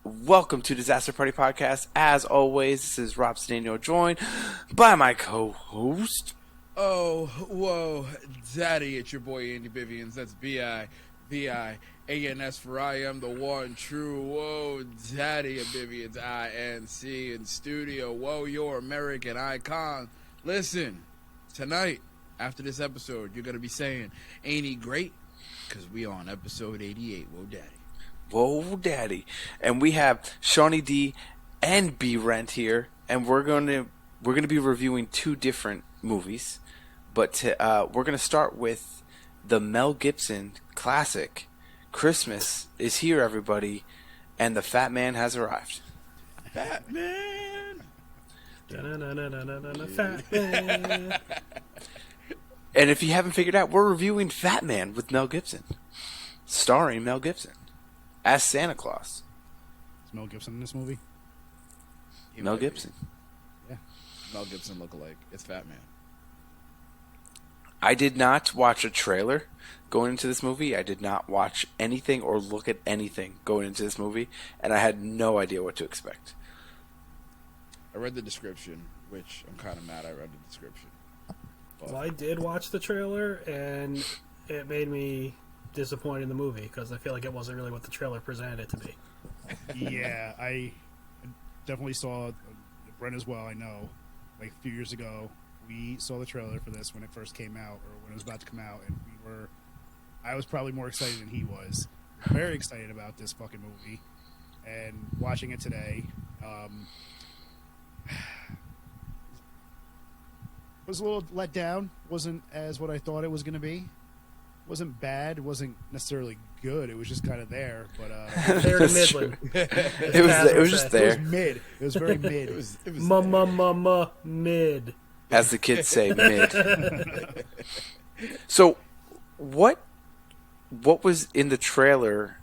Welcome to Disaster Party Podcast. As always, this is Rob Stanio, joined by my co-host. Oh, whoa, Daddy, it's your boy Andy Bivians. That's B-I-V-I-A-N-S for I am the one true. Whoa, Daddy Bivians, I-N-C in studio. Whoa, your American icon. Listen, tonight, after this episode, you're going to be saying, ain't he great? Because we on episode 88. Whoa, Daddy. Whoa, Daddy. And we have Seany-D and B-Rent here, and we're going to be reviewing two different movies. But we're going to start with the Mel Gibson classic, Christmas is Here, Everybody, and the Fatman has arrived. Fatman! Fatman. And if you haven't figured out, we're reviewing Fatman with Mel Gibson, starring Mel Gibson as Santa Claus. Is Mel Gibson in this movie? Mel Gibson. Yeah. Mel Gibson lookalike. It's Fatman. I did not watch a trailer going into this movie. I did not watch anything or look at anything going into this movie, and I had no idea what to expect. I read the description, which I'm kind of mad I read the description. Well, I did watch the trailer, and it made me disappointed in the movie because I feel like it wasn't really what the trailer presented it to be. Yeah, I definitely saw Brent as well. I know, like a few years ago, we saw the trailer for this when it first came out, or when it was about to come out, and I was probably more excited than he was. Very excited about this fucking movie, and watching it today, was a little let down. Wasn't as what I thought it was going to be. Wasn't bad. Wasn't necessarily good. It was just kind of there. But Fair to middling. It was just there. It was mid. It was very mid. It was Mid. As the kids say, mid. So, what was in the trailer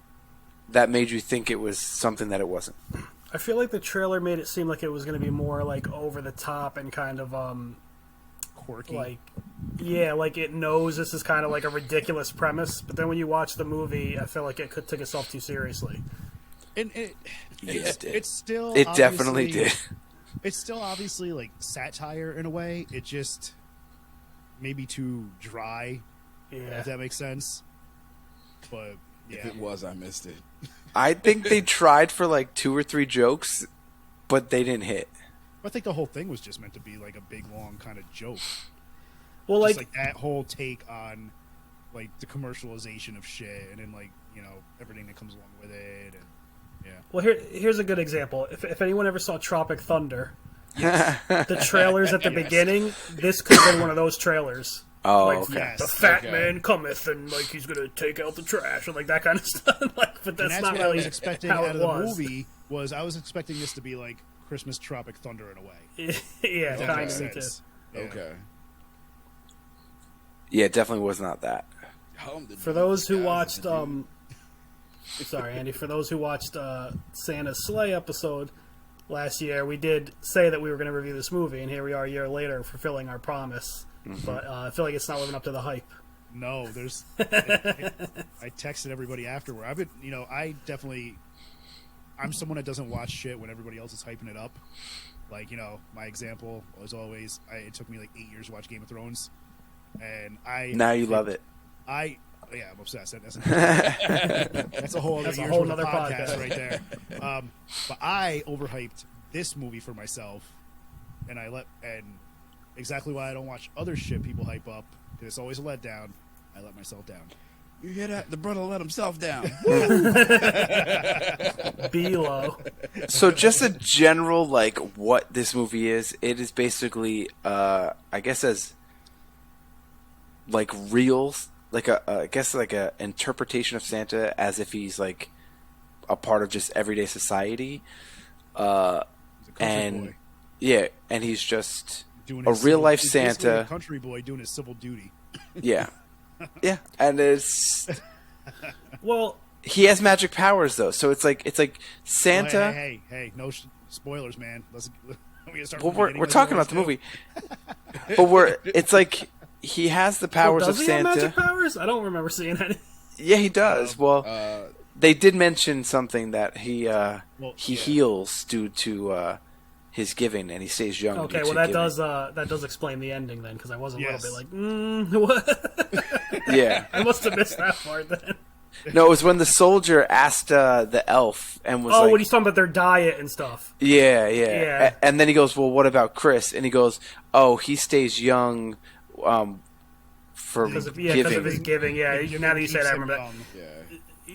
that made you think it was something that it wasn't? I feel like the trailer made it seem like it was going to be more like over the top and kind of quirky. like it knows this is kind of like a ridiculous premise, but then when you watch the movie, I feel like it could take itself too seriously. And it's still It definitely did. It's still obviously like satire in a way. It just maybe too dry. Yeah. If that makes sense. But yeah, If it was, I missed it. I think they tried for like 2 or 3 jokes, but they didn't hit. I think the whole thing was just meant to be like a big long kind of joke. Well, Just like like that whole take on like the commercialization of shit, and then like, you know, everything that comes along with it, and yeah. well, here's a good example. If anyone ever saw Tropic Thunder, the trailers at the beginning, this could have been one of those trailers. Oh, like, okay. Yes. The fat Okay. man cometh and like he's gonna take out the trash and like that kind of stuff. Like, but And that's that's not what I really was expecting how out it of the was. movie. Was I was expecting this to be like Christmas Tropic Thunder in a way. Yeah, If that kind makes of. Me too. sense. Yeah. Okay. Yeah, it definitely was not that. For those who watched, sorry, Andy. For those who watched Santa's Sleigh episode last year, we did say that we were going to review this movie, and here we are a year later fulfilling our promise. Mm-hmm. But I feel like it's not living up to the hype. No, there's. I texted everybody afterward. I've been, you know, I'm someone that doesn't watch shit when everybody else is hyping it up. Like, you know, my example was always, it took me like 8 years to watch Game of Thrones, and Now you love it. I'm obsessed. That's a whole other That's a year's whole worth of nother podcast podcast. right there. But I overhyped this movie for myself, and exactly why I don't watch other shit people hype up, because it's always a letdown. I let myself down. You hear that? The brother let himself down. B-Lo. So just a general, like, what this movie is, it is basically, I guess as, like, real, like I guess like a interpretation of Santa as if he's, like, a part of just everyday society. He's a country And, boy yeah, and he's just doing a his real-life he's basically Santa. a country boy doing his civil duty. Yeah. Yeah, and it's... Well, He has magic powers, though, so it's like Santa... Oh, hey, no spoilers, man. Let me start Well, from the beginning we're like talking you about the always movie, but it's like he has the powers does of he have Santa. magic powers? I don't remember seeing any. Yeah, he does. Well, they did mention something that he yeah. heals due to his giving, and he stays young. Okay, due well to that does explain the ending then, because I was a Yes. little bit like, what? Yeah. I must have missed that part then. No, it was when the soldier asked the elf and was Oh, like, when he's talking about their diet and stuff. yeah. Yeah. And then he goes, well, what about Chris? And he goes, oh, he stays young for Because of giving. his giving. Yeah, now that you say that, I remember that. Yeah.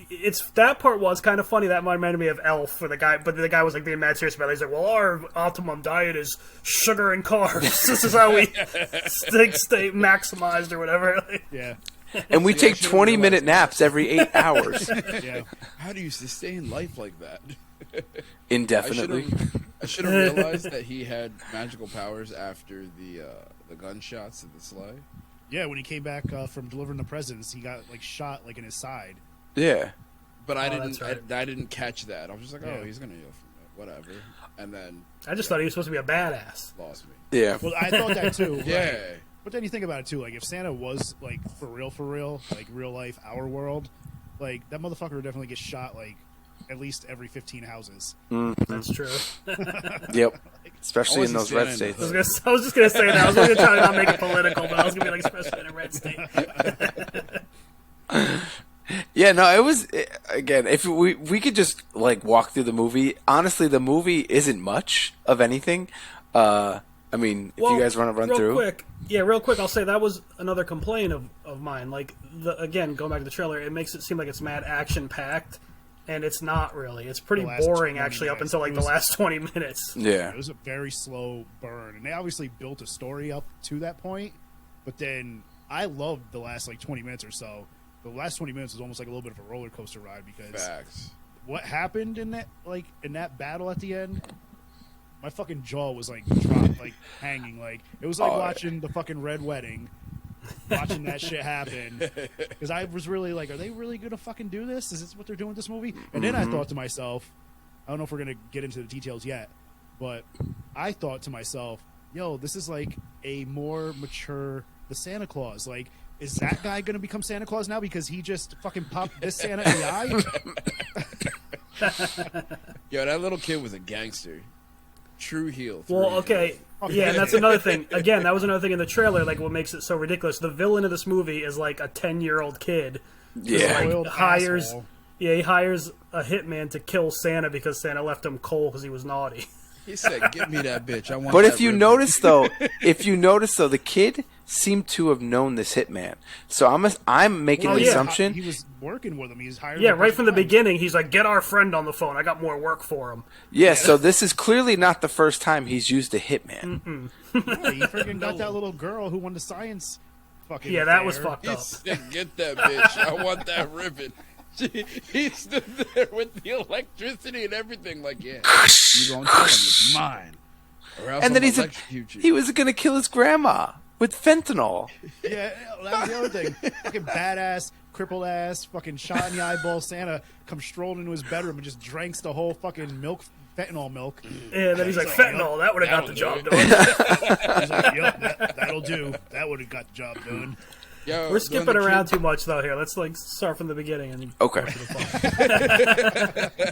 It's that part was kind of funny. That reminded me of Elf for the guy, but the guy was like being mad serious about it. He's like, "Well, our optimum diet is sugar and carbs. This is how we stay maximized or whatever." Yeah. And we See, I take should've 20-minute realized naps every 8 hours. Yeah. How do you sustain life like that? Indefinitely. I should have realized that he had magical powers after the gunshots of the sleigh. Yeah, when he came back from delivering the presents, he got like shot like in his side. Yeah. But I that's didn't. right. I didn't catch that. I was just like, oh, Yeah. he's gonna heal from it, whatever. And then I just thought he was supposed to be a badass. lost me. Yeah. Well, I thought that too. Yeah. Right? But then you think about it too. Like if Santa was like for real, like real life, our world, like that motherfucker would definitely get shot like at least every 15 houses. That's true. Yep. Especially in Always those a red Santa states. in I was just gonna say that. I was going to try to not make it political, but I was going to be like, especially in a red state. Yeah, no, it was again. If we could just like walk through the movie. Honestly, the movie isn't much of anything. I mean, if you guys want to run real through, quick, real quick, I'll say that was another complaint of mine. Like again, going back to the trailer, it makes it seem like it's mad action packed, and it's not really. It's pretty The last boring 20 actually up minutes. until like It the was- last 20 minutes. yeah, It was a very slow burn, and they obviously built a story up to that point. But then I loved the last like 20 minutes or so. The last 20 minutes was almost like a little bit of a roller coaster ride because Facts. what happened in that battle at the end, my fucking jaw was like dropped, like hanging, like it was like watching the fucking Red Wedding, watching that shit happen. Because I was really like, are they really gonna fucking do this? Is this what they're doing with this movie? And then I thought to myself, I don't know if we're gonna get into the details yet, but I thought to myself, yo, this is like a more mature the Santa Claus. Like, is that guy gonna become Santa Claus now because he just fucking popped this Santa in the eye? Yo, that little kid was a gangster. True heel. Well, True okay, yeah, and that's another thing. Again, that was another thing in the trailer. Like, what makes it so ridiculous? The villain of this movie is like a 10-year-old kid. yeah. Like, Spoiled hires. asshole. Yeah, he hires a hitman to kill Santa because Santa left him cold because he was naughty. He said, "Give me that bitch. I want." But that if you ribbon." notice though, the kid seemed to have known this hitman. So I'm making Well, the yeah. assumption. He was working with him. He's hired. Yeah, him right from the time. beginning, he's like, "Get our friend on the phone. I got more work for him." Yeah, so this is clearly not the first time he's used a hitman. Yeah, he freaking got that little girl who won the science. Fucking Yeah, that was fair. fucked He up. said, "Get that bitch. I want that ribbon." He stood there with the electricity and everything, like, "Yeah, you don't tell him it's mine." Or else And then I'm he electrocute you. he was going to kill his grandma with fentanyl. Yeah, that was the other thing. Fucking badass, crippled ass, fucking shot in the eyeball Santa comes strolling into his bedroom and just drinks the whole fucking milk, fentanyl milk. And then he's like, He's "Fentanyl, that would have got the job that'll done." He's like, yep, that'll do. That would have got the job done. Yo, We're when skipping the around kid- too much though. Here, let's like start from the beginning and Okay.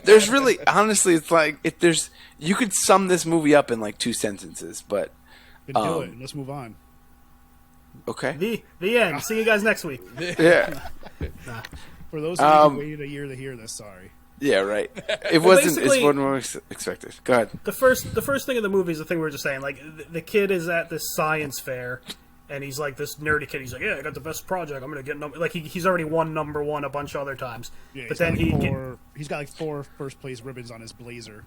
There's really, honestly, it's like if there's, you could sum this movie up in like 2 sentences, but Then do it. And let's move on. okay. the end. See you guys next week. Yeah, For those of you who waited a year to hear this, sorry. yeah, right. It wasn't. It's basically- what we expected. Go ahead. The first thing in the movie is the thing we were just saying. Like the kid is at this science fair, and he's like this nerdy kid. He's like, "Yeah, I got the best project. I'm gonna get like he's already won number one a bunch of other times." Yeah, but then he's got like 4 first place ribbons on his blazer.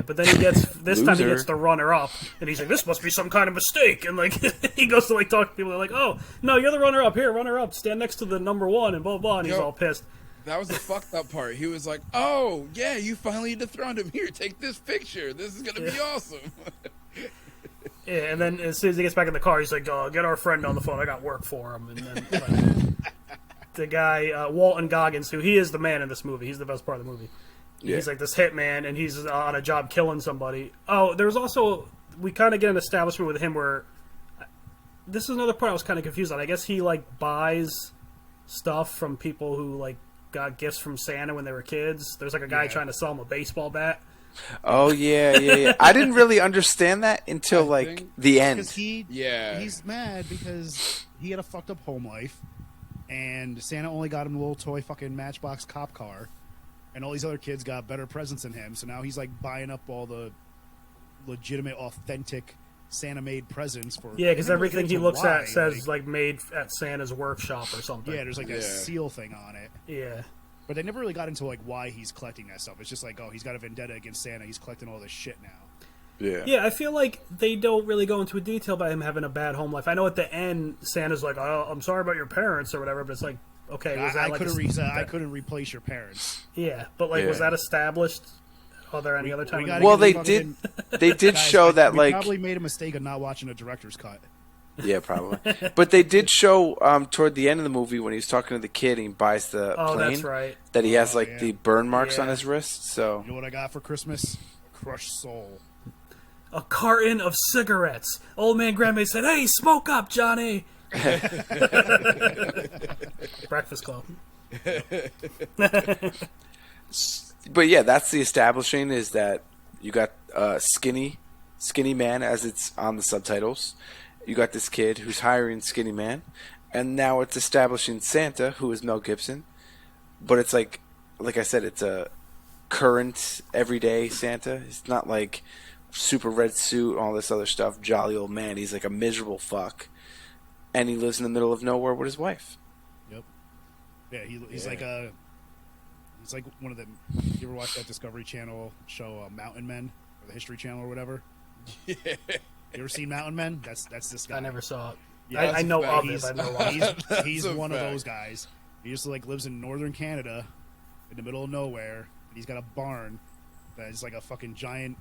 but then he gets this time he Loser. gets the runner up, and he's like, "This must be some kind of mistake." And like he goes to like talk to people. They're like, "Oh no, you're the runner up. Here, runner up. Stand next to the number one." And blah blah. And he's Yo. all pissed. That was the fucked up part. He was like, "Oh yeah, you finally dethroned him. Here, take this picture. This is gonna be awesome." Yeah, and then as soon as he gets back in the car, he's like, "Get our friend on the phone. I got work for him." And then the guy Walton Goggins, who he is the man in this movie, he's the best part of the movie. Yeah. He's like this hitman, and he's on a job killing somebody. Oh, there's also we kind of get an establishment with him where this is another part I was kind of confused on. I guess he like buys stuff from people who like got gifts from Santa when they were kids. There's like a guy trying to sell him a baseball bat. Oh yeah. I didn't really understand that until the end. Because he's mad because he had a fucked up home life, and Santa only got him a little toy fucking Matchbox cop car, and all these other kids got better presents than him. So now he's like buying up all the legitimate, authentic Santa-made presents for. Yeah, because everything he looks at says like made at Santa's workshop or something. Yeah, there's like that seal thing on it. Yeah. But they never really got into like why he's collecting that stuff. It's just like, oh, he's got a vendetta against Santa. He's collecting all this shit now. Yeah, I feel like they don't really go into detail about him having a bad home life. I know at the end, Santa's like, "Oh, I'm sorry about your parents" or whatever, but it's like, okay, was that I couldn't replace your parents. Yeah, but like, was that established? Are there any other time? Well, they did. They did show that we like probably made a mistake of not watching a director's cut. Yeah, probably. But they did show toward the end of the movie when he's talking to the kid and he buys the plane. That's right. That he has the burn marks on his wrist. So you know what I got for Christmas? A crushed soul. A carton of cigarettes. Old man Grandma said, "Hey, smoke up, Johnny." Breakfast Club. But yeah, that's the establishing is that you got skinny man as it's on the subtitles. You got this kid who's hiring Skinny Man, and now it's establishing Santa, who is Mel Gibson. But it's like I said, it's a current, everyday Santa. It's not like super red suit, all this other stuff, jolly old man. He's like a miserable fuck, and he lives in the middle of nowhere with his wife. Yep. Yeah, he's like a... It's like one of the... You ever watch that Discovery Channel show, Mountain Men, or the History Channel or whatever? Yeah. You ever seen Mountain Men? That's this guy. I never saw it. Yeah, I know of it. I've never watched it. He's one of those guys. He just like lives in northern Canada, in the middle of nowhere. And he's got a barn that is like a fucking giant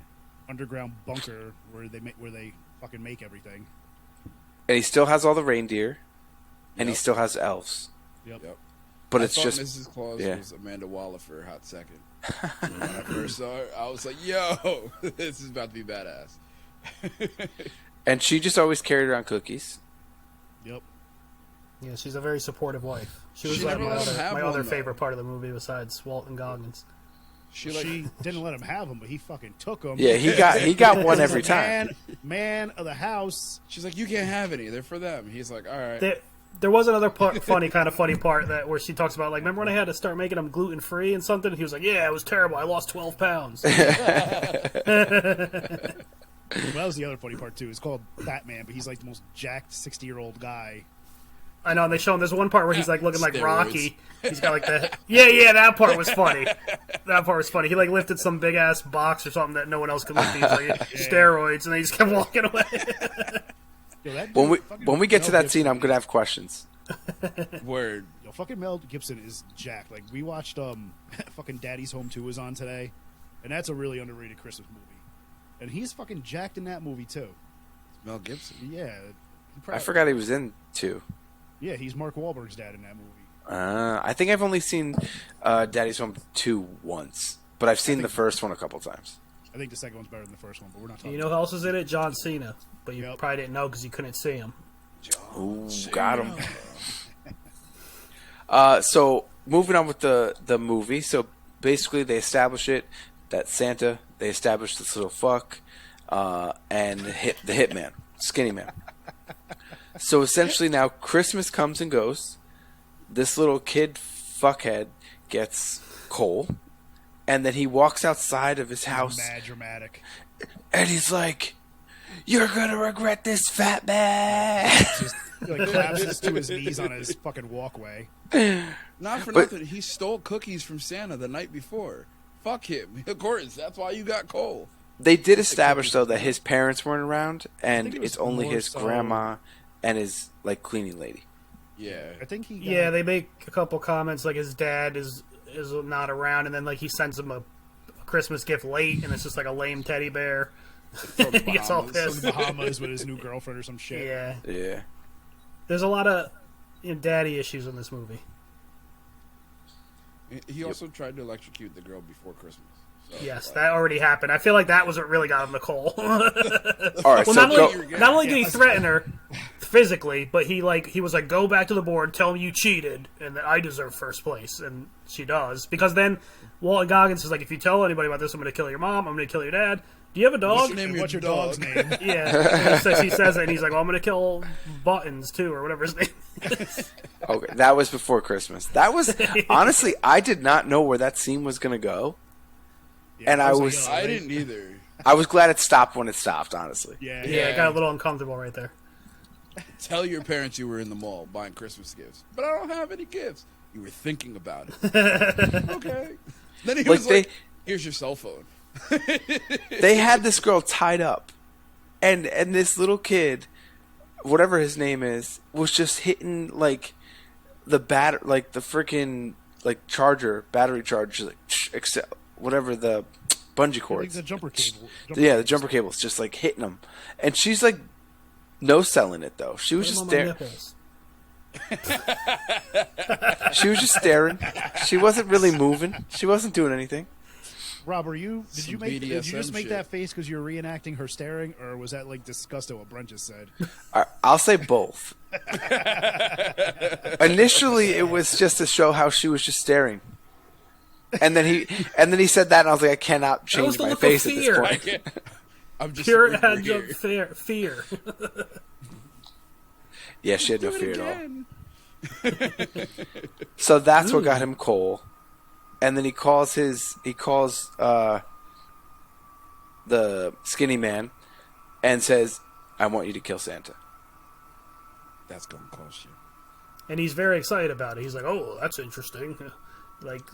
underground bunker where they fucking make everything. And he still has all the reindeer, and he still has elves. Yep. But I it's thought just Mrs. Claus was Amanda Waller for a hot second. When I first saw her, I was like, "Yo, this is about to be badass." And she just always carried around cookies. Yep. Yeah, she's a very supportive wife. She was She like never let him have my one, other though. favorite part of the movie besides Walton Goggins. She didn't let him have them, but he fucking took them. Yeah, he got one every time. Man of the house. She's like, "You can't have any. They're for them." He's like, "All right." There was another funny part where she talks about, like, remember when I had to start making them gluten free and something? He was like, "Yeah, it was terrible. I lost 12 pounds." Well, that was the other funny part too. It's called Fatman, but he's like the most jacked 60-year-old guy. I know, and they show him. There's one part where he's like looking like Steroids. Rocky. He's got like the that part was funny. That part was funny. He like lifted some big ass box or something that no one else could lift. He's like steroids, and they just kept walking away. Yo, When we get to that scene, I'm gonna have questions. Word. Yo, fucking Mel Gibson is jacked. Like we watched fucking Daddy's Home 2 was on today, and that's a really underrated Christmas movie. And he's fucking jacked in that movie too. Mel Gibson. Yeah. I forgot he was in 2. Yeah, he's Mark Wahlberg's dad in that movie. I think I've only seen Daddy's Home 2 once, but I've seen the first one a couple times. I think the second one's better than the first one, but we're not talking. You know who else is in it? John Cena, but you probably didn't know because you couldn't see him. Ooh, got him. So moving on with the movie. So basically, they establish it that Santa. They establish this little fuck and the hitman, Skinny Man. So essentially, now Christmas comes and goes. This little kid fuckhead gets coal, and then he walks outside of his house. Mad dramatic. And he's like, "You're gonna regret this, fat man." Just like collapses to his knees on his fucking walkway. Not for nothing. He stole cookies from Santa the night before. Fuck him. Of course, that's why you got coal. They did establish though that his parents weren't around, and think it was it's only more his so- grandma and his like cleaning lady. Yeah. I think he. Yeah, they make a couple comments like his dad is not around, and then like he sends him a Christmas gift late, and it's just like a lame teddy bear. From He gets all Bahamas. pissed. From the Bahamas with his new girlfriend or some shit. Yeah, Yeah. there's a lot of daddy issues in this movie. He also tried to electrocute the girl before Christmas. So, Yes, that already happened. I feel like that was what really got him the coal. All right. Well, So not go. only did he threaten her, physically, but he was like, go back to the board, tell him you cheated, and that I deserve first place, and she does, because then Walton Goggins is like, if you tell anybody about this, I'm going to kill your mom, I'm going to kill your dad. Do you have a dog? What's your dog's name? Yeah, he says it, and he's like, well, I'm going to kill Buttons too, or whatever his name is. Okay, that was before Christmas. That was honestly, I did not know where that scene was going to go, and I didn't either. I was glad it stopped when it stopped. Honestly, Yeah, it got a little uncomfortable right there. Tell your parents you were in the mall buying Christmas gifts, but I don't have any gifts. You were thinking about it. Okay. Then he was like, here's your cell phone. They had this girl tied up, and this little kid, whatever his name is, was just hitting like the freaking charger, battery charge, whatever the bungee cords, the jumper cable. The jumper cable's just like hitting them, and she's like no selling it though. She was just staring. She was just staring. She wasn't really moving. She wasn't doing anything. Rob, did you just make shit. that face because you were reenacting her staring, or was that like disgust at what Brent just said? I'll say both. Initially, it was just to show how she was just staring, and then he said that, and I was like, I cannot change my face at this point. I'm just Pure edge of fear. Yeah, she had no fear at all. So that's what got him Cole. And then he calls the skinny man and says, I want you to kill Santa. That's going to cost you. And he's very excited about it. He's like, oh, that's interesting.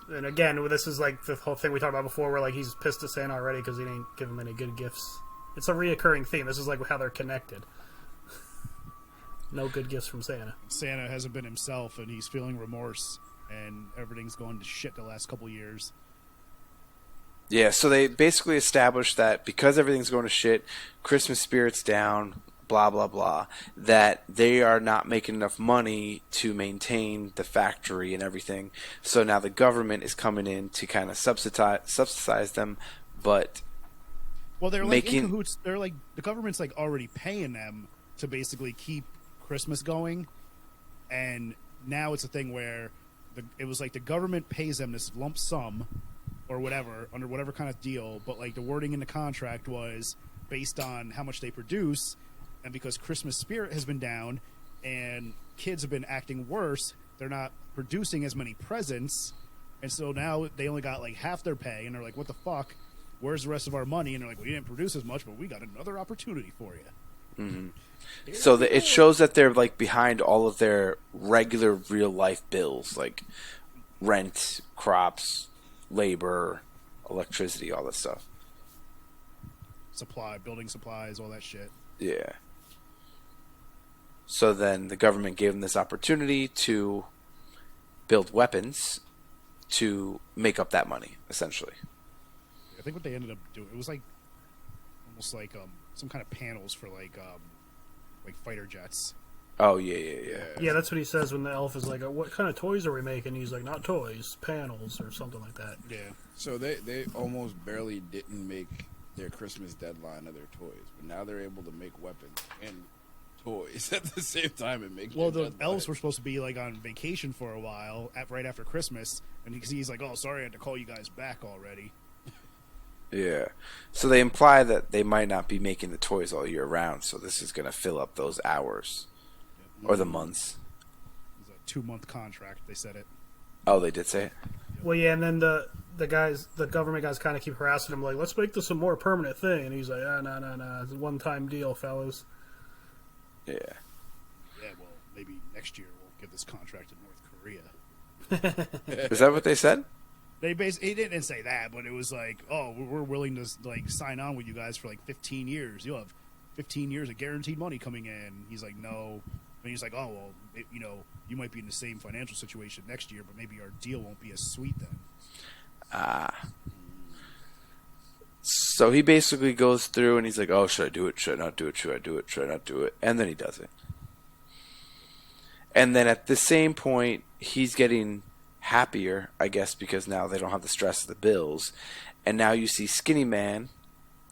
And again, this is like the whole thing we talked about before where he's pissed at Santa already because he didn't give him any good gifts. It's a reoccurring theme. This is like how they're connected. No good gifts from Santa. Santa hasn't been himself, and he's feeling remorse, and everything's going to shit the last couple years. Yeah, so they basically established that because everything's going to shit, Christmas spirit's down, blah, blah, blah, that they are not making enough money to maintain the factory and everything. So now the government is coming in to kind of subsidize them, but well, they're like in cahoots. They're like the government's like already paying them to basically keep Christmas going, and now it's a thing where it was like the government pays them this lump sum or whatever under whatever kind of deal, but like the wording in the contract was based on how much they produce, and because Christmas spirit has been down and kids have been acting worse, they're not producing as many presents, and so now they only got like half their pay, and they're like, what the fuck, where's the rest of our money? And they're like, well, you didn't produce as much, but we got another opportunity for you. Mm-hmm. So it shows that they're like behind all of their regular real life bills, like rent, crops, labor, electricity, all that stuff. Building supplies, all that shit. Yeah. So then the government gave them this opportunity to build weapons to make up that money, essentially. I think what they ended up doing, it was like almost like some kind of panels for like fighter jets. Oh, yeah. Yeah, that's what he says when the elf is like, what kind of toys are we making? He's like, not toys, panels, or something like that. Yeah. So they almost barely didn't make their Christmas deadline of their toys, but now they're able to make weapons and toys at the same time and make. Well, the elves were supposed to be like on vacation for a while, right after Christmas, and he's like, "Oh, sorry, I had to call you guys back already." Yeah. So they imply that they might not be making the toys all year round, so this is going to fill up those hours or the months. It was a 2-month contract. They said it. Oh, they did say it. Well, yeah, and then the government guys kind of keep harassing him, like, let's make this a more permanent thing. And he's like, no, it's a one-time deal, fellas. Yeah. Yeah, well, maybe next year we'll give this contract to North Korea. Is that what they said? He didn't say that, but it was like, oh, we're willing to like sign on with you guys for like 15 years. You'll have 15 years of guaranteed money coming in. He's like, no. And he's like, oh, well, you might be in the same financial situation next year, but maybe our deal won't be as sweet then. So he basically goes through and he's like, oh, should I do it? Should I not do it? Should I do it? Should I not do it? And then he does it. And then at the same point, he's getting happier, I guess, because now they don't have the stress of the bills. And now you see Skinny Man,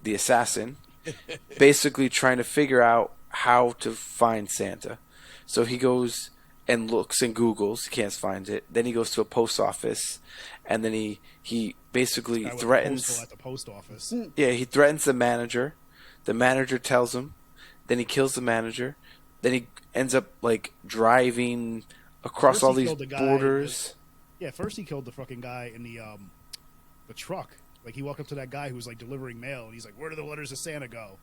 the assassin, basically trying to figure out how to find Santa. So he goes and looks and Googles. He can't find it. Then he goes to a post office, and then he basically Guy with a threatens. postal at the post office. Yeah, he threatens the manager. The manager tells him. Then he kills the manager. Then he ends up like driving across First all he these killed the guy borders. Yeah, first he killed the fucking guy in the truck. Like he walked up to that guy who was like delivering mail, and he's like, "Where do the letters of Santa go?"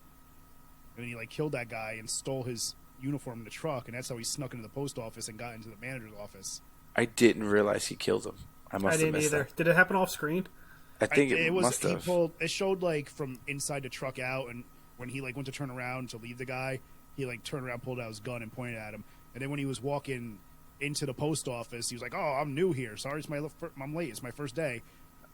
And then he like killed that guy and stole his uniform in the truck, and that's how he snuck into the post office and got into the manager's office. I didn't realize he killed him. I must I have didn't missed either. that. Did it happen off screen? I think it was. must have. It showed like from inside the truck out, and when he like went to turn around to leave the guy, he like turned around, pulled out his gun, and pointed at him. And then when he was walking into the post office, he was like, "Oh, I'm new here. Sorry, I'm late. It's my first day."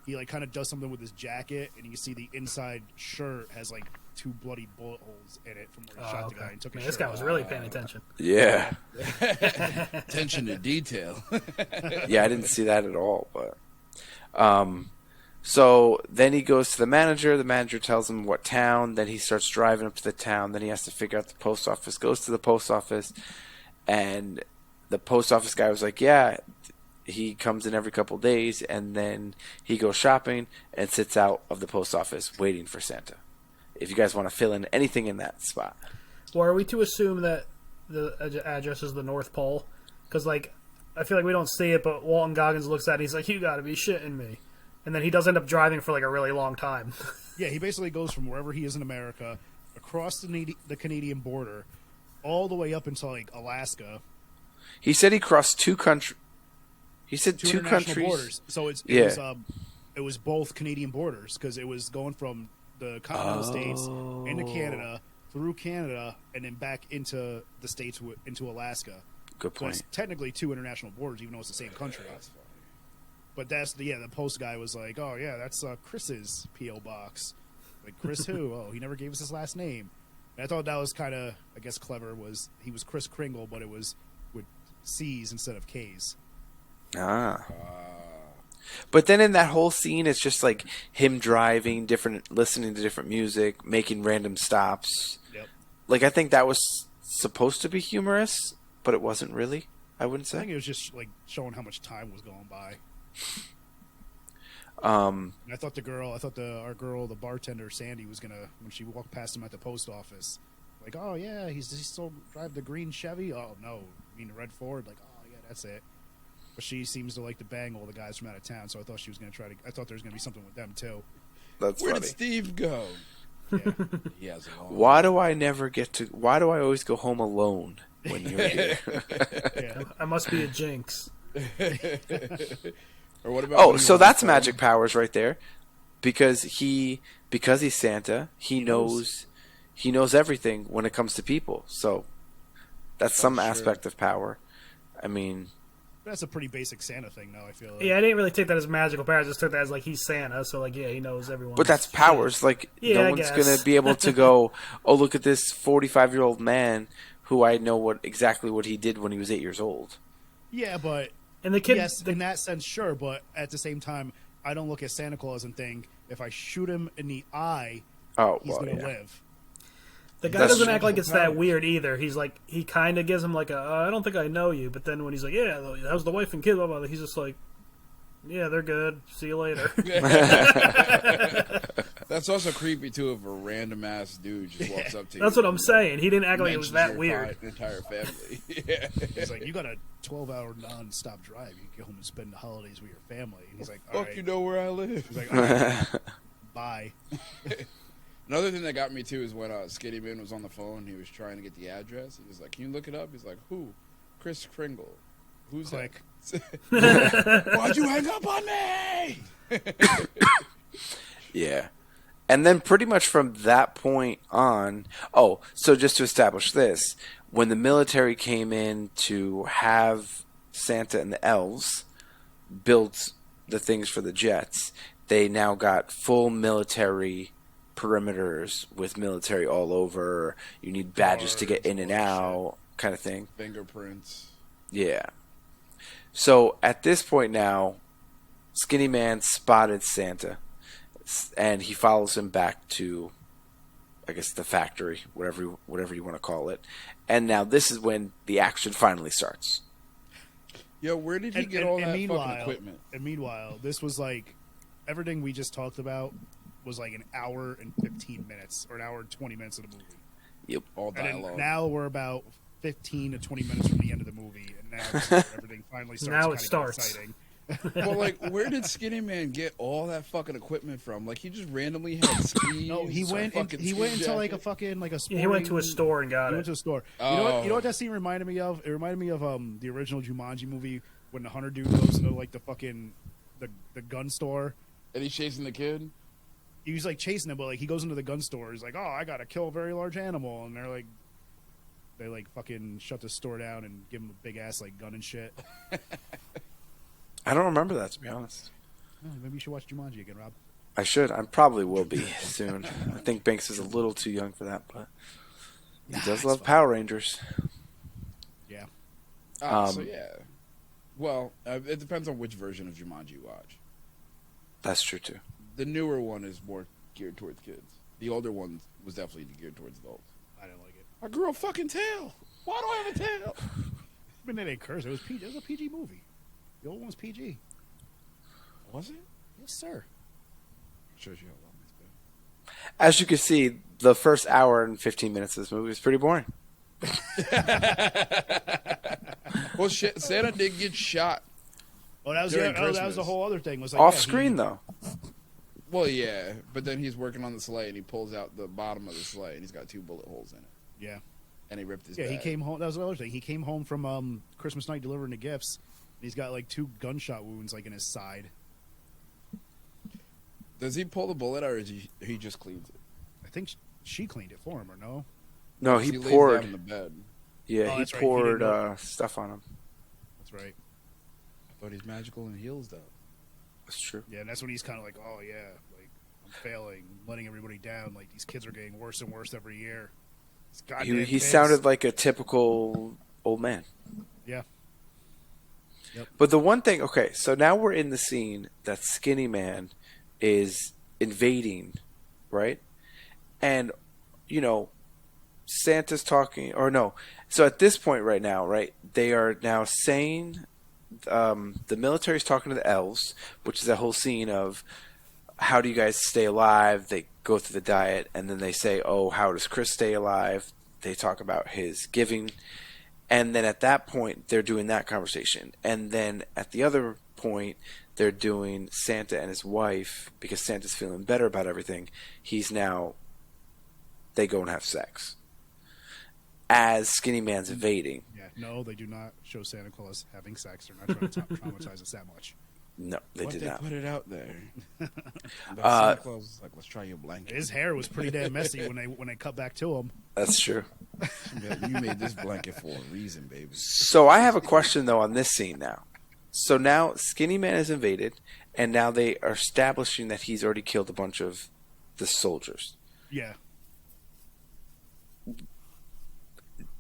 He like kind of does something with his jacket, and you can see the inside shirt has like 2 bloody bullet holes in it from where he shot the guy and took his Man, this shirt guy off. was really paying attention. Yeah. Attention to detail. Yeah, I didn't see that at all. But so then he goes to the manager. The manager tells him what town. Then he starts driving up to the town. Then he has to figure out the post office. Goes to the post office, and the post office guy was like, "Yeah, he comes in every couple days." And then he goes shopping and sits out of the post office waiting for Santa. If you guys want to fill in anything in that spot. Well, are we to assume that the address is the North Pole? Because, like, I feel like we don't see it, but Walton Goggins looks at it and he's like, "You gotta be shitting me." And then he does end up driving for, like, a really long time. Yeah, he basically goes from wherever he is in America across the Canadian border all the way up until like Alaska. He said he crossed 2 countries. He said 2 international countries. borders. So it was both Canadian borders because it was going from the continental states into Canada, through Canada, and then back into the states into Alaska. Good So point. it's technically 2 international borders, even though it's the same country. But the post guy was like, "Oh yeah, that's Chris's PO box." Like, Chris who? Oh, he never gave us his last name. And I thought that was kind of, I guess, clever. He was Chris Kringle, but it was with C's instead of K's. Ah. But then in that whole scene, it's just like him driving, listening to different music, making random stops. Yep. Like, I think that was supposed to be humorous, but it wasn't really. I wouldn't I think say. it was just like showing how much time was going by. Um, And I thought our girl, the bartender Sandy, was gonna, when she walked past him at the post office, like, "Oh yeah, he still drive the green Chevy." "Oh no, you mean the red Ford?" Like, "Oh yeah, that's it." But she seems to like to bang all the guys from out of town, so I thought she was gonna I thought there was gonna be something with them too. that's Where funny. did Steve go? Yeah. He has a long Why do I always go home alone when you're here? Yeah. I must be a jinx. Or what about? Oh, when he so was on that's the magic phone? powers right there. Because he's Santa, he knows everything when it comes to people. So that's some sure. aspect of power. I mean, That's a pretty basic Santa thing, though. I feel like. Yeah, I didn't really take that as magical powers. I just took that as, like, he's Santa, so, like, yeah, he knows everyone. but that's powers. Like, Yeah, no I one's guess. going to be able to go, "Oh, look at this 45-year-old man who I know exactly what he did when he was 8 years old." Yeah, but And the kid, yes, in that sense, sure. But at the same time, I don't look at Santa Claus and think if I shoot him in the eye, Oh, he's well, gonna yeah. live. the guy That's doesn't true. act like it's that weird either. He's like, he kind of gives him like I don't think I know you, but then when he's like, "Yeah, that was the wife and kid," blah, blah, blah, he's just like, "Yeah, they're good. See you later." That's also creepy too if a random ass dude just walks up to you. That's what I'm saying. He didn't act like it was mentions that your weird. Entire family. Yeah. He's like, "You got a 12-hour non-stop drive. You can get home and spend the holidays with your family." And he's like, "All Fuck, right." you know where I live. He's like, "All right, bye." Another thing that got me too is when Skinny Man was on the phone. He was trying to get the address. He was like, "Can you look it up?" He's like, "Who? Chris Kringle. Who's Click. that?" Why'd you hang up on me? Yeah. And then pretty much from that point on, so just to establish this, when the military came in to have Santa and the elves build the things for the jets, they now got full military perimeters with military all over. You need badges to get in and out, kind of thing. Fingerprints. Yeah. So at this point now, Skinny Man spotted Santa, and he follows him back to I guess the factory, whatever you want to call it. And now this is when the action finally starts. Yo, where did he get all that fucking equipment? And meanwhile, this was like everything we just talked about was like an hour and 15 minutes or an hour and 20 minutes of the movie. Yep, all dialogue. Now we're about 15 to 20 minutes from the end of the movie, and now everything finally starts. Now it kind of starts. Exciting. Well, like, where did Skinny Man get all that fucking equipment from? Like, he just randomly had skis. No, he went into like a fucking like a. Sporting, He went to a store and got it. He went to a store. Oh. You know what that scene reminded me of? It reminded me of the original Jumanji movie when the hunter dude goes into like the fucking the gun store. And he's chasing the kid? He was like chasing him, but like he goes into the gun store. He's like, "Oh, I gotta kill a very large animal," and they like fucking shut the store down and give him a big ass like gun and shit. I don't remember that, to be honest. Oh, maybe you should watch Jumanji again, Rob. I should. I probably will be soon. I think Banks is a little too young for that, but he does love Power Rangers. Yeah. So yeah. Well, it depends on which version of Jumanji you watch. That's true too. The newer one is more geared towards kids. The older one was definitely geared towards adults. I didn't like it. I grew a fucking tail. Why do I have a tail? I mean, they didn't curse. It was a PG movie. The old one was PG. Was it? Yes, sir. Shows you how long it's been. As you can see, the first hour and 15 minutes of this movie is pretty boring. Well, shit, Santa did get shot. Oh, that was During that was Christmas. the whole other thing. Was like, Off yeah, screen, though. Well, yeah, but then he's working on the sleigh and he pulls out the bottom of the sleigh and he's got 2 bullet holes in it. Yeah. And he ripped his Yeah, he bag. came home. That was the other thing. He came home from Christmas night delivering the gifts. And he's got like 2 gunshot wounds like in his side. Does he pull the bullet or is he just cleans it? I think she cleaned it for him, or no? No, he lays poured. down in the bed. Yeah, Oh, he that's right. He poured didn't know. stuff on him. That's right. I thought he's magical and heals though. That's true. Yeah, and that's when he's kind of like, oh yeah, like I'm failing, letting everybody down. Like these kids are getting worse and worse every year. These goddamn He kids. sounded like a typical old man. Yeah. Yep. But the one thing, okay, so now we're in the scene that Skinny Man is invading, right? And, you know, Santa's talking, or no. So at this point right now, right, they are now saying, the military's talking to the elves, which is that whole scene of how do you guys stay alive? They go through the diet, and then they say, oh, how does Chris stay alive? They talk about his giving. And then at that point, they're doing that conversation. And then at the other point, they're doing Santa and his wife, because Santa's feeling better about everything. They go and have sex. As Skinny Man's invading. Yeah. No, they do not show Santa Claus having sex. They're not trying to traumatize us that much. No, they did not. Put it out there. But Santa Claus was like, let's try your blanket. His hair was pretty damn messy when they cut back to him. That's true. Yeah, you made this blanket for a reason, baby. So I have a question, though, on this scene now. So now Skinny Man is invaded, and now they are establishing that he's already killed a bunch of the soldiers. Yeah.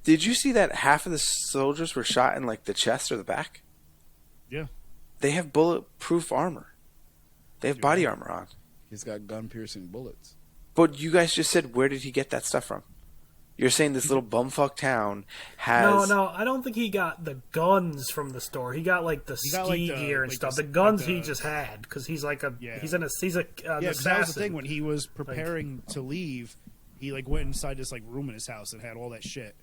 Did you see that half of the soldiers were shot in, like, the chest or the back? Yeah. They have bulletproof armor. They have body armor on. He's got gun-piercing bullets. But you guys just said, where did he get that stuff from? You're saying this little bumfuck town has... No, I don't think he got the guns from the store. He got like the ski gear and stuff. The guns he just had because he's like a he's an assassin. That was the thing. When he was preparing to leave, he like went inside this like room in his house and had all that shit.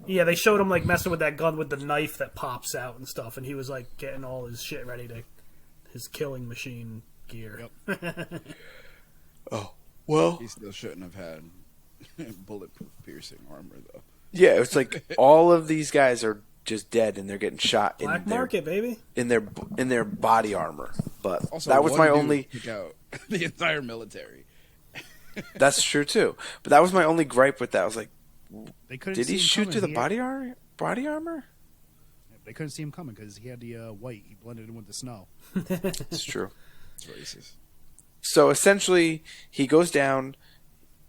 Yeah, they showed him like messing with that gun with the knife that pops out and stuff, and he was like getting all his shit ready to his killing machine gear. Yep. Oh, well... He still shouldn't have had bulletproof piercing armor, though. Yeah, it's like all of these guys are just dead and they're getting shot Black in their market, baby. in their body armor. But Also, that was one my dude only. took out the entire military. That's true too. But that was my only gripe with that. I was like, They couldn't. did see he him shoot coming. through the He body armor? They couldn't see him coming because he had the white. He blended in with the snow. It's true. It's racist. So essentially, he goes down.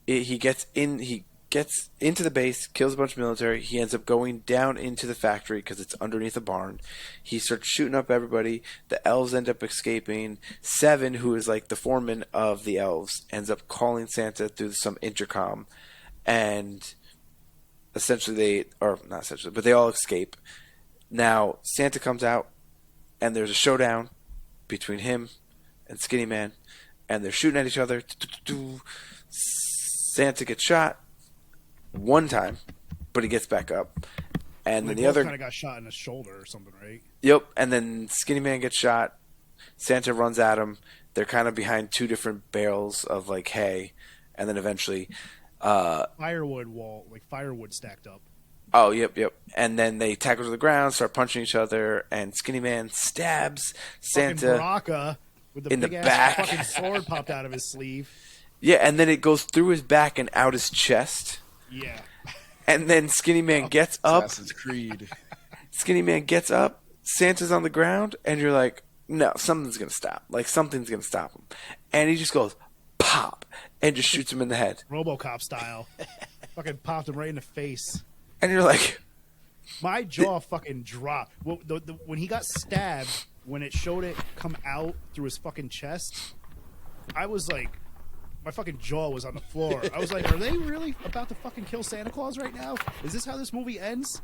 He gets in. He gets into the base, kills a bunch of military. He ends up going down into the factory because it's underneath a barn. He starts shooting up everybody. The elves end up escaping. Seven, who is like the foreman of the elves, ends up calling Santa through some intercom. And essentially they all escape. Now, Santa comes out, and there's a showdown between him and Skinny Man, and they're shooting at each other. Santa gets shot one time, but he gets back up. And then the other kind of got shot in the shoulder or something, right? Yep, and then Skinny Man gets shot. Santa runs at him. They're kind of behind two different barrels of like hay, and then eventually firewood stacked up. Oh, yep. And then they tackle to the ground, start punching each other, and Skinny Man stabs Santa Baraka with the in big the ass back. fucking sword popped out of his sleeve. Yeah, and then it goes through his back and out his chest. Yeah. And then Skinny Man gets up. Assassin's Creed. Skinny Man gets up. Santa's on the ground, and you're like, no, something's gonna stop. Like something's gonna stop him. And he just goes pop and just shoots him in the head. RoboCop style. Fucking popped him right in the face. And you're like, my jaw fucking dropped. When he got stabbed, when it showed it come out through his fucking chest, I was like, my fucking jaw was on the floor. I was like, are they really about to fucking kill Santa Claus right now? Is this how this movie ends?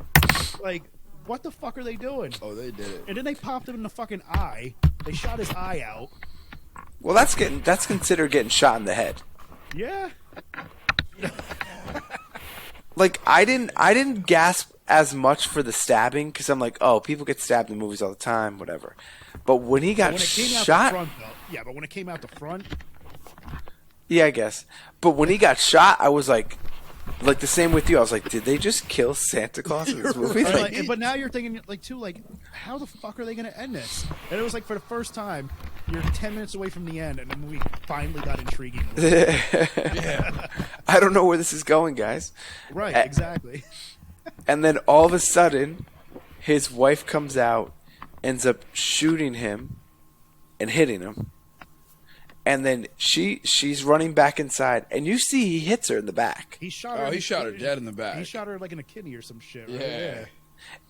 Like, what the fuck are they doing? Oh, they did it. And then they popped him in the fucking eye. They shot his eye out. well, that's considered getting shot in the head. Yeah. Like I didn't gasp as much for the stabbing because I'm like, oh, people get stabbed in movies all the time, whatever. But when he got When it came out shot, the front, though. Yeah, but when it came out the front, yeah, I guess. But when he got shot, I was like the same with you. I was like, did they just kill Santa Claus in this movie? but now you're thinking how the fuck are they going to end this? And it was like for the first time, you're 10 minutes away from the end, and the movie finally got intriguing. Yeah. I don't know where this is going, guys. Right, exactly. And then all of a sudden, his wife comes out, ends up shooting him and hitting him. And then she's running back inside, and you see he hits her in the back. He shot her. Oh, he shot her dead in the back. He shot her like in a kidney or some shit. Right? Yeah.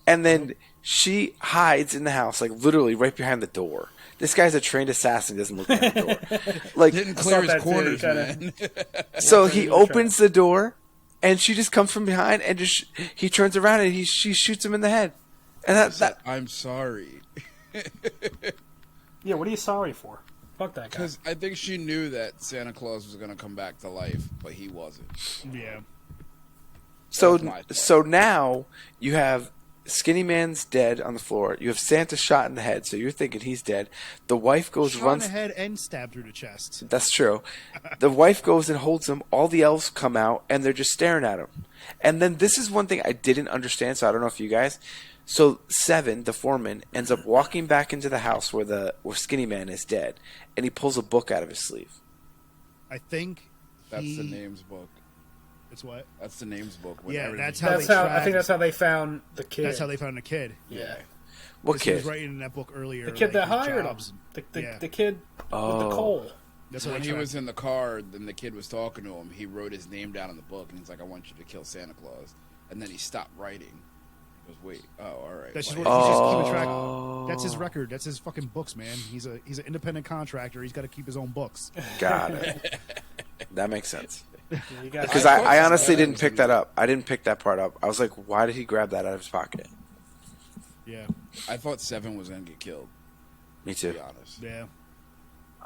And then she hides in the house, like literally right behind the door. This guy's a trained assassin, doesn't look behind the door. Like, Didn't clear his that too, corners, kinda. man. so he opens the door, and she just comes from behind, and he turns around and she shoots him in the head. And that I'm sorry. Yeah, what are you sorry for? Fuck that guy. Because I think she knew that Santa Claus was going to come back to life, but he wasn't. Yeah. so That's my thought. so now you have Skinny Man's dead on the floor. You have Santa shot in the head, so you're thinking he's dead. The wife goes Shot runs. in the head and stabbed through the chest. That's true. The wife goes and holds him. All the elves come out, and they're just staring at him. And then this is one thing I didn't understand, so I don't know if you guys. So Seven, the foreman, ends up walking back into the house where Skinny Man is dead, and he pulls a book out of his sleeve. I think That's the names book. It's what? That's the names book. Yeah, Everything's- That's how I think that's how they found the kid. That's how they found the kid. Yeah. What 'Cause He was kid? writing in that book earlier. the kid that his hired him. jobs. The Yeah. kid with the coal. That's how When they he tracked was in the car, then the kid was talking to him. He wrote his name down in the book, and he's like, "I want you to kill Santa Claus." And then he stopped writing. He goes, "Wait, oh, all right." That's just Wait. what he's just keeping track. That's his record. That's his fucking books, man. He's an independent contractor. He's got to keep his own books. Got it. That makes sense. Yeah, you got Because I honestly didn't pick that up. I didn't pick that part up. I was like, why did he grab that out of his pocket? Yeah, I thought Seven was gonna get killed. Me To too. be honest. yeah.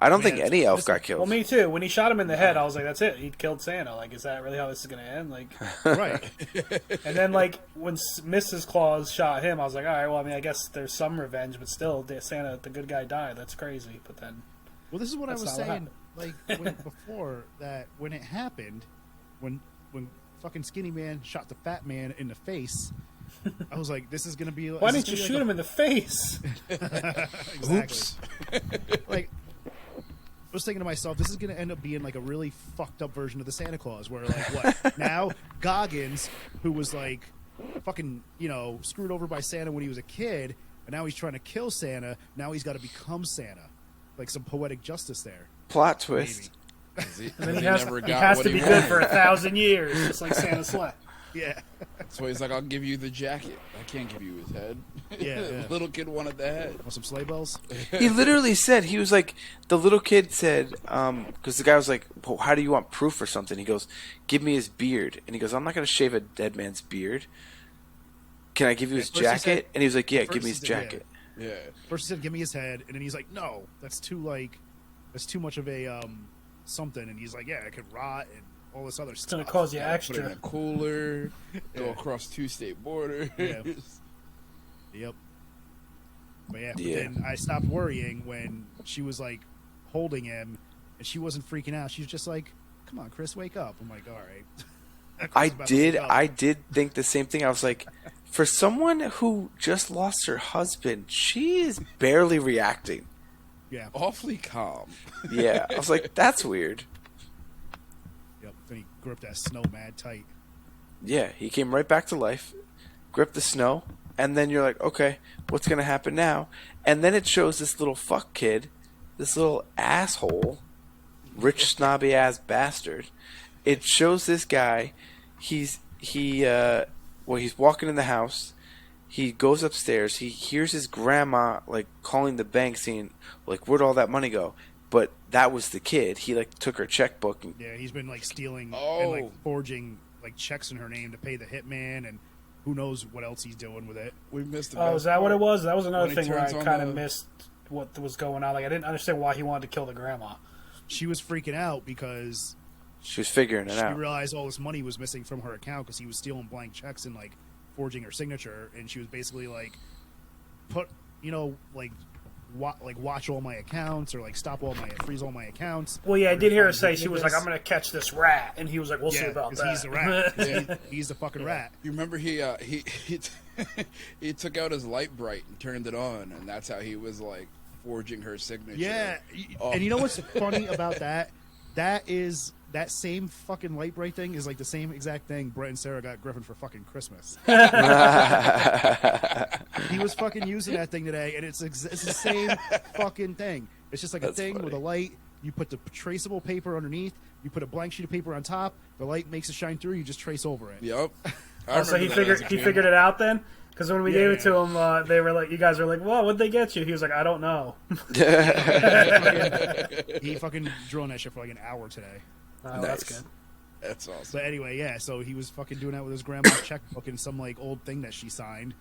I don't Man, think any elf listen- got killed. Well, me too. When he shot him in the head, I was like, "That's it. He killed Santa." Like, is that really how this is going to end? Like, Right. and then like when Mrs. Claus shot him, I was like, "All right, well, I mean, I guess there's some revenge, but still, Santa, the good guy, died. That's crazy." But then, Well, this is what I That's was not what saying, before that when it happened, when fucking Skinny Man shot the Fat Man in the face, I was like, this is gonna be. why didn't you shoot him in the face? Exactly. Oops. Like, I was thinking to myself, this is going to end up being like a really fucked up version of the Santa Claus, where like what now Goggins, who was like fucking screwed over by Santa when he was a kid, and now he's trying to kill Santa. Now he's got to become Santa, like some poetic justice there. Plot twist. Maybe. And then he has to be good for 1,000 years, just like Santa's sleigh. Yeah. So he's like, I'll give you the jacket. I can't give you his head. Yeah. The little kid wanted the head. Want some sleigh bells? He literally said, he was like, the little kid said, because the guy was like, well, how do you want proof or something? He goes, give me his beard. And he goes, I'm not going to shave a dead man's beard. Can I give you his jacket? And he was like, yeah, give me his jacket. Yeah. First he said, give me his head. And then he's like, no, that's too much of a, something. And he's like, yeah, it could rot and all this other stuff. It's going to cause you Put it extra. in a cooler, go across 2 state borders. Yeah. Yep. But then I stopped worrying when she was like holding him and she wasn't freaking out. She was just like, come on, Chris, wake up. I'm like, all right. I did think the same thing. I was like, for someone who just lost her husband, she is barely reacting. Yeah. Awfully calm. Yeah. I was like, that's weird. Yep. Then he gripped that snow mad tight. Yeah, he came right back to life, gripped the snow, and then you're like, okay, what's going to happen now? And then it shows this little fuck kid, this little asshole, rich snobby ass bastard. It shows this guy, he's walking in the house, he goes upstairs, he hears his grandma like calling the bank saying, like, where'd all that money go? But that was the kid. He like took her checkbook and yeah, he's been like stealing and like forging like checks in her name to pay the hitman and who knows what else he's doing with it. We missed the Oh, is that what it was? That was another When he thing where I turns on kind of the- missed what was going on. Like, I didn't understand why he wanted to kill the grandma. She was freaking out because she was figuring it she out. realized all this money was missing from her account because he was stealing blank checks and like forging her signature, and she was basically like, watch all my accounts or like freeze all my accounts. Well, yeah, I did hear her say she was like, I'm going to catch this rat. And he was like, we'll see Yeah, about 'cause that. he's the rat. 'Cause he's the fucking rat. You remember he he took out his light bright and turned it on, and that's how he was like forging her signature. Yeah, Oh. and you know what's funny about that? That same fucking light bright thing is like the same exact thing Brett and Sarah got Griffin for fucking Christmas. He was fucking using that thing today, and it's the same fucking thing. It's just like a thing with a light. You put the traceable paper underneath. You put a blank sheet of paper on top. The light makes it shine through. You just trace over it. Yep. Oh, so he figured it out then? Because when we gave it to him, they were like, you guys were like, well, what'd they get you? He was like, I don't know. He fucking drew on that shit for like an hour today. Oh, Nice. that's good. That's awesome. But anyway, yeah, so he was fucking doing that with his grandma's checkbook and some like old thing that she signed.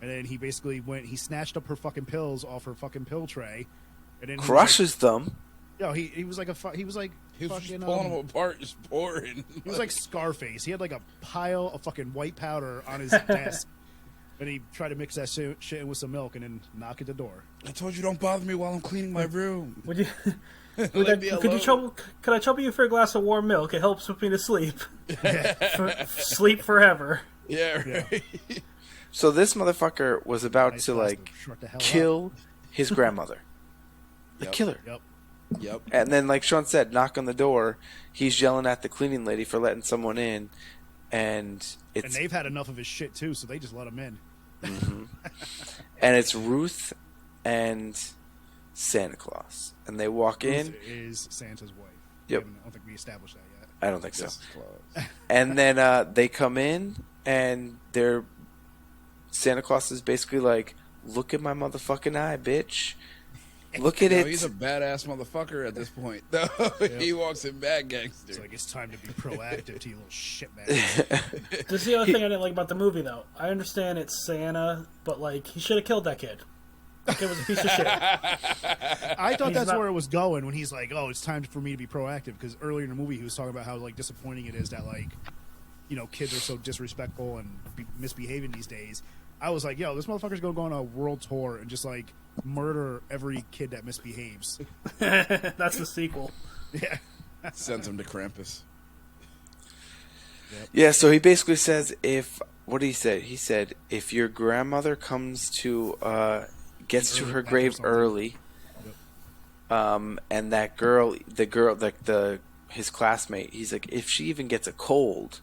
And then he basically he snatched up her fucking pills off her fucking pill tray. And then Crushes them. he was like he was like He was fucking just pulling them apart, just pouring. he was like Scarface. He had like a pile of fucking white powder on his desk. And he tried to mix that shit in with some milk and then knock at the door. I told you don't bother me while I'm cleaning my room. Would you... Let me alone. Could I trouble you for a glass of warm milk? It helps with me to sleep. Sleep forever. Yeah, right. So this motherfucker was about Nice to glass like shut the hell kill his grandmother. Like Yep. kill her. Yep. Yep. And then, like Sean said, knock on the door. He's yelling at the cleaning lady for letting someone in, and And it's they've had enough of his shit too, so they just let him in. and it's Ruth and Santa Claus, and they walk in. Ruth is Santa's wife. Yep. I don't think we established that yet. I don't think so. This is close. And then they come in, and Santa Claus is basically like, "Look at my motherfucking eye, bitch. Look at No, it." he's a badass motherfucker at this point. Though he walks in bad gangster. It's like it's time to be proactive to you little shitbag. This is the other thing I didn't like about the movie, though. I understand it's Santa, but like he should have killed that kid. That kid was a piece of shit. I thought He's that's not- where it was going when he's like, "Oh, it's time for me to be proactive." Because earlier in the movie, he was talking about how like disappointing it is that like, kids are so disrespectful and misbehaving these days. I was like, "Yo, this motherfucker's gonna go on a world tour and just like murder every kid that misbehaves." That's the sequel. Yeah, Sends him to Krampus. Yeah, so he basically says, what did he say? He said, if your grandmother comes to, gets to her grave early, and that girl, his classmate, he's like, if she even gets a cold,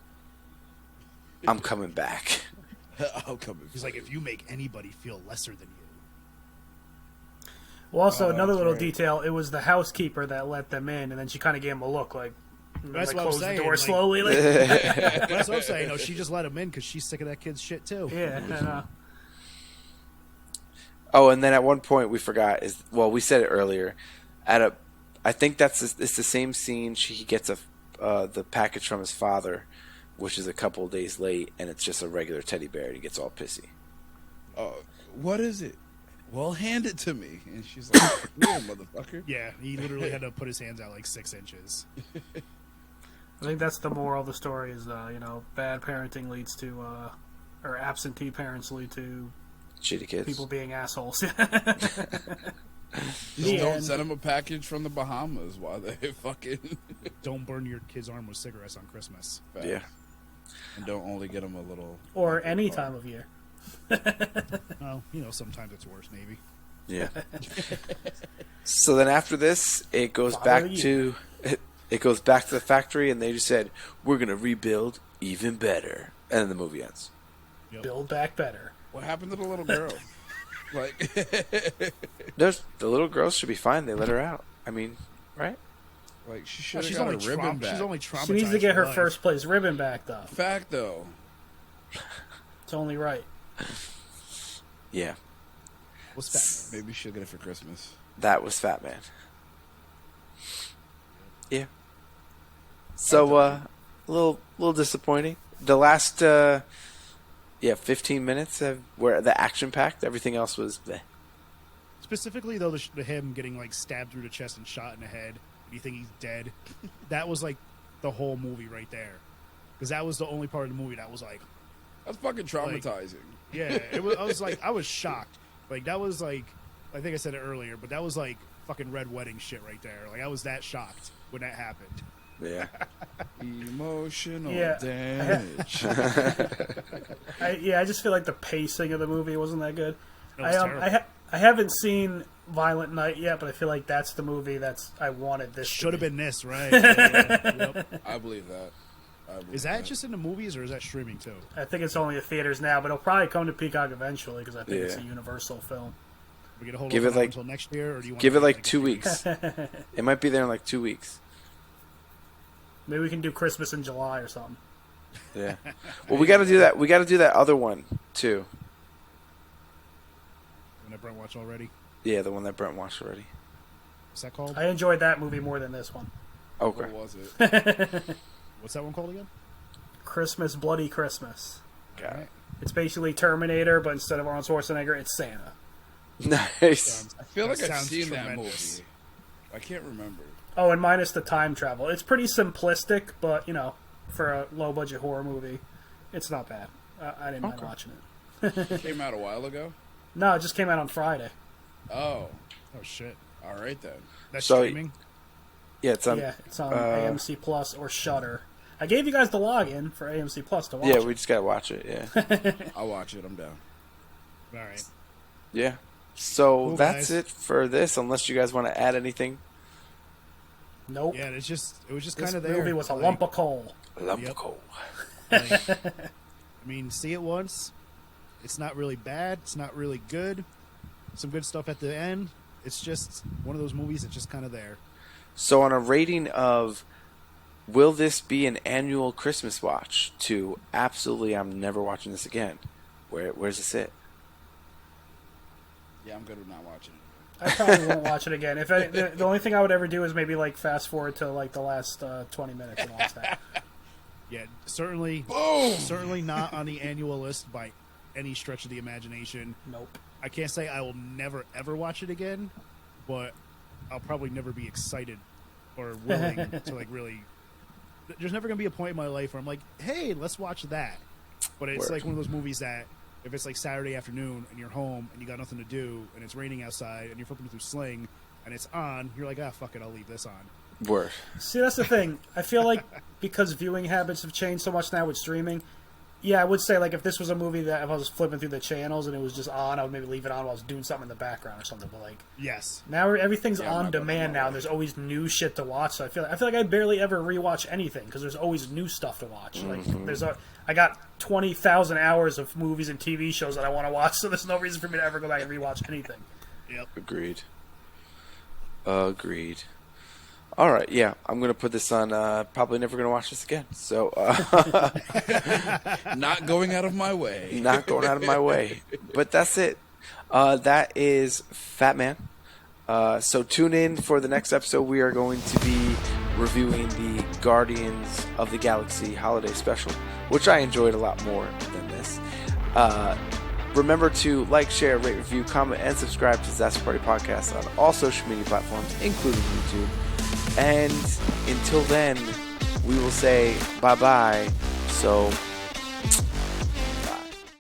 I'm coming back. I'll come. he's like, "If you make anybody feel lesser than you." Well, also, Oh, another that's little right. detail, it was the housekeeper that let them in, and then she kind of gave him a look, like, That's like what I'm closed the saying, door like- slowly. Like, That's what I'm saying. No, she just let him in because she's sick of that kid's shit too. yeah, I know. Oh, and then at one point we forgot we said it earlier. I think it's the same scene. He gets the package from his father, which is a couple of days late, and it's just a regular teddy bear. And he gets all pissy. Oh, what is it? Well, hand it to me. And she's like, "Yeah, motherfucker." Yeah, he literally had to put his hands out like 6 inches. I think that's the moral of the story is, bad parenting leads to, or absentee parents lead to Shitty kids. people being assholes. Just The don't end. send them a package from the Bahamas while they fucking. Don't burn your kid's arm with cigarettes on Christmas. Yeah. And don't only get them a little. Or any time of year. Well, sometimes it's worse, maybe. Yeah. So then after this, it goes Father back of the to it goes back to the factory, and they just said, "We're gonna rebuild even better," and then the movie ends. Build back better. What happened to the little girl? Like, The little girl should be fine. They let her out. I mean, right? like she should have She's got only, a ribbon back. she's only traumatized. She needs to get for her life. first place ribbon back, though. Fact though. It's only right. Yeah. What's that? Maybe she'll get it for Christmas. That was Fatman. Yeah. So a little disappointing. The last 15 minutes were the action packed. Everything else was bleh. Specifically, though, the him getting like stabbed through the chest and shot in the head, and you think he's dead. That was like the whole movie right there, because that was the only part of the movie that was like, That's fucking traumatizing. yeah. It was. I was shocked. Like that was like, I think I said it earlier, but that was like fucking Red Wedding shit right there. Like I was that shocked when that happened. Yeah. Emotional Yeah. damage. I just feel like the pacing of the movie wasn't that good. It was terrible. I haven't seen Violent Night yet, but I feel like that's the movie I wanted this Should to have be. been this, right? Yeah, yep. I believe that. Is that just in the movies or is that streaming too? I think it's only in theaters now, but it'll probably come to Peacock eventually because I think it's a Yeah. Universal film. We get a hold Give of it that like- until next year, or do you want Give to it wait like 2 weeks. It might be there in like 2 weeks. Maybe we can do Christmas in July or something. Yeah. Well, we got to do that. We got to do that other one too. When that Brent watched already? Yeah, the one that Brent watched already. What's that called? I enjoyed that movie more than this one. Okay. What was it? What's that one called again? Christmas, Bloody Christmas. Got it. It's basically Terminator, but instead of Arnold Schwarzenegger, it's Santa. Nice. I feel like That I've sounds seen that tremendous. movie. I can't remember. Oh, and minus the time travel. It's pretty simplistic, but, for a low-budget horror movie, it's not bad. I didn't mind watching it. It came out a while ago. No, it just came out on Friday. Oh, Oh shit! all right then. That's So- streaming. Yeah, it's on. Yeah, it's on AMC Plus or Shudder. I gave you guys the login for AMC Plus to watch Yeah, it. we just gotta watch it. Yeah. I'll watch it. I'm down. All right. Yeah. So Cool, that's guys. it for this. Unless you guys want to add anything. Nope. Yeah, it was just This kind of there. movie was a Like, lump of coal. Lump Yep. of coal. like, I mean, see it once. It's not really bad. It's not really good. Some good stuff at the end. It's just one of those movies that's just kind of there. So on a rating of, will this be an annual Christmas watch? To absolutely, I'm never watching this again. Where's this at? Yeah, I'm good with not watching it. I probably won't watch it again. If the only thing I would ever do is maybe like fast forward to like the last 20 minutes and watch that. Yeah, certainly, Boom! certainly not on the annual list by any stretch of the imagination. Nope. I can't say I will never ever watch it again, but I'll probably never be excited or willing to like really. There's never gonna be a point in my life where I'm like, hey, let's watch that. But it's Word. like one of those movies that if it's like Saturday afternoon and you're home and you got nothing to do and it's raining outside and you're flipping through Sling and it's on, you're like, ah, fuck it, I'll leave this on. Word. See, that's the thing. I feel like because viewing habits have changed so much now with streaming, yeah, I would say like if this was a movie that if I was flipping through the channels and it was just on, I would maybe leave it on while I was doing something in the background or something. But like Yes. now everything's Yeah, my on brother demand and my now. wife. There's always new shit to watch. So I feel like I barely ever rewatch anything because there's always new stuff to watch. Like I got 20,000 hours of movies and TV shows that I want to watch, so there's no reason for me to ever go back and rewatch anything. Yep. Agreed. Agreed. All right, yeah, I'm gonna put this on. Probably never gonna watch this again. So, Not going out of my way. not going out of my way. But that's it. That is Fatman. So tune in for the next episode. We are going to be reviewing the Guardians of the Galaxy Holiday Special, which I enjoyed a lot more than this. Remember to like, share, rate, review, comment, and subscribe to Disaster Party Podcast on all social media platforms, including YouTube. And until then, we will say bye-bye. So